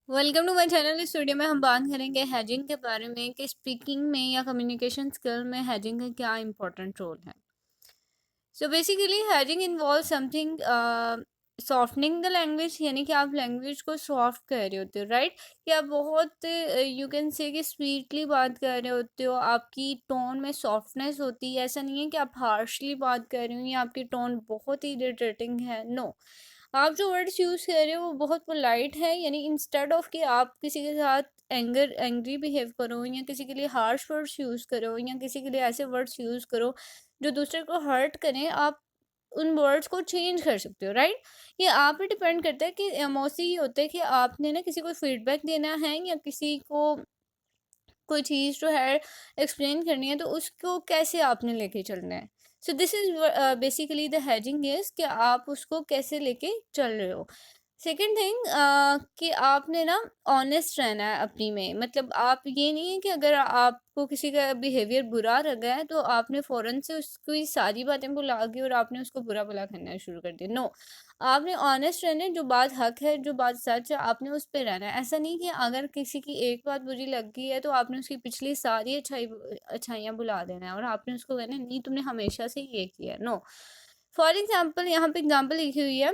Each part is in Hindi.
Welcome to my channel. इस वीडियो में हम बात करेंगे हैजिंग के बारे में कि स्पीकिंग में या कम्युनिकेशन स्किल में हैजिंग का क्या इंपॉर्टेंट रोल है। So basically hedging involve something softening the language, यानी कि आप लैंग्वेज को सॉफ्ट कर रहे होते हो, राइट। कि आप बहुत यू कैन से कि स्वीटली बात कर रहे होते हो, आपकी टोन में सॉफ्टनेस होती है। ऐसा नहीं है कि आप हार्शली बात कर रहे हो या आपकी टोन बहुत ही इरिटेटिंग है, नो। आप जो वर्ड्स यूज़ कर रहे हो वो बहुत पोलाइट है, यानी इंस्टेड ऑफ कि आप किसी के साथ एंग्री बिहेव करो या किसी के लिए हार्श वर्ड्स यूज़ करो या किसी के लिए ऐसे वर्ड्स यूज़ करो जो दूसरे को हर्ट करें, आप उन वर्ड्स को चेंज कर सकते हो, राइट। ये आप पे डिपेंड करता है कि मोस्टली ये होता है कि आपने ना किसी को फीडबैक देना है या किसी को कोई चीज़ जो है एक्सप्लेन करनी है, तो उसको कैसे आपने लेके चलना है। So this is basically the hedging is कि आप उसको कैसे लेके चल रहे हो। सेकेंड थिंग कि आपने ना ऑनेस्ट रहना है अपनी में, मतलब आप ये नहीं है कि अगर आपको किसी का बिहेवियर बुरा लगा है तो आपने फ़ौरन से उसकी सारी बातें भुला के और आपने उसको बुरा भला करना शुरू कर दिया, नो। आपने ऑनेस्ट रहना है, जो बात हक है, जो बात सच है, आपने उस पे रहना है। ऐसा नहीं कि अगर किसी की एक बात बुरी लग गई है तो आपने उसकी पिछली सारी अच्छाइयाँ भुला देना है और आपने उसको कहना है नहीं तुमने हमेशा से ये किया है, नो। फॉर एग्जाम्पल, यहाँ पे एग्जाम्पल लिखी हुई है,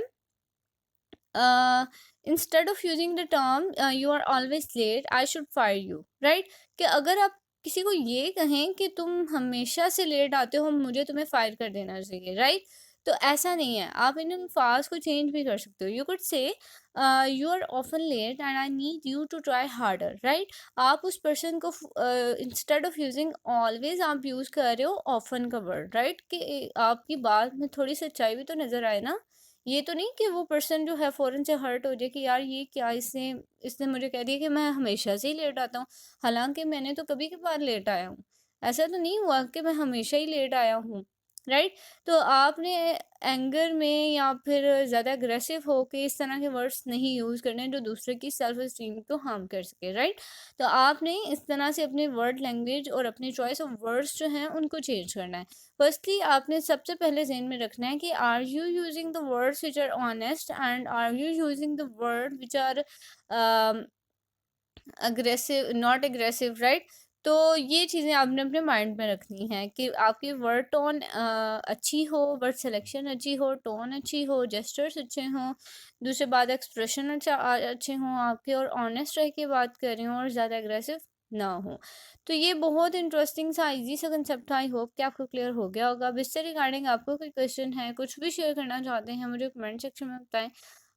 instead of using the term you are always late I should fire you, right. कि अगर आप किसी को ये कहें कि तुम हमेशा से लेट आते हो, मुझे तुम्हें फायर कर देना चाहिए, राइट। तो ऐसा नहीं है, आप इन अल्फाज को चेंज भी कर सकते हो। You could say you are often late and I need you to try harder, right. आप उस पर्सन को इंस्टेड ऑफ यूजिंग ऑलवेज आप यूज कर रहे हो ऑफन का वर्ड, राइट। कि आपकी बात में थोड़ी सच्चाई भी तो नजर आए ना। ये तो नहीं कि वो पर्सन जो है फ़ौरन से हर्ट हो जाए कि यार ये क्या, इसने इसने मुझे कह दिया कि मैं हमेशा से ही लेट आता हूँ, हालांकि मैंने तो कभी कभार लेट आया हूँ। ऐसा तो नहीं हुआ कि मैं हमेशा ही लेट आया हूँ, राइट। तो आपने एंगर में या फिर ज़्यादा अग्रेसिव हो के इस तरह के वर्ड्स नहीं यूज़ करने जो दूसरे की सेल्फ इस्टीम को हार्म कर सके, राइट। तो आपने इस तरह से अपने वर्ड लैंग्वेज और अपनी चॉइस ऑफ वर्ड्स जो हैं उनको चेंज करना है। फर्स्टली आपने सबसे पहले ज़हन में रखना है कि are you using the words which are honest and are you using the word which are aggressive, not aggressive, right. तो ये चीज़ें आपने अपने माइंड में रखनी है कि आपकी वर्ड टोन अच्छी हो, वर्ड सिलेक्शन अच्छी हो, टोन अच्छी हो, जेस्चर्स अच्छे हों, दूसरे बात एक्सप्रेशन अच्छे हों आपके, और ऑनेस्ट रह के बात कर रही हूँ और ज़्यादा एग्रेसिव ना हो। तो ये बहुत इंटरेस्टिंग सा इजी सा कंसेप्ट था। आई होप कि आपको क्लियर हो गया होगा। अब इससे रिगार्डिंग आपको कोई क्वेश्चन है, कुछ भी शेयर करना चाहते हैं, मुझे कमेंट सेक्शन में बताएं।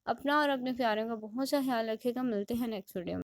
अपना और अपने प्यारों का बहुत सा ख्याल रखिएगा। मिलते हैं नेक्स्ट वीडियो में।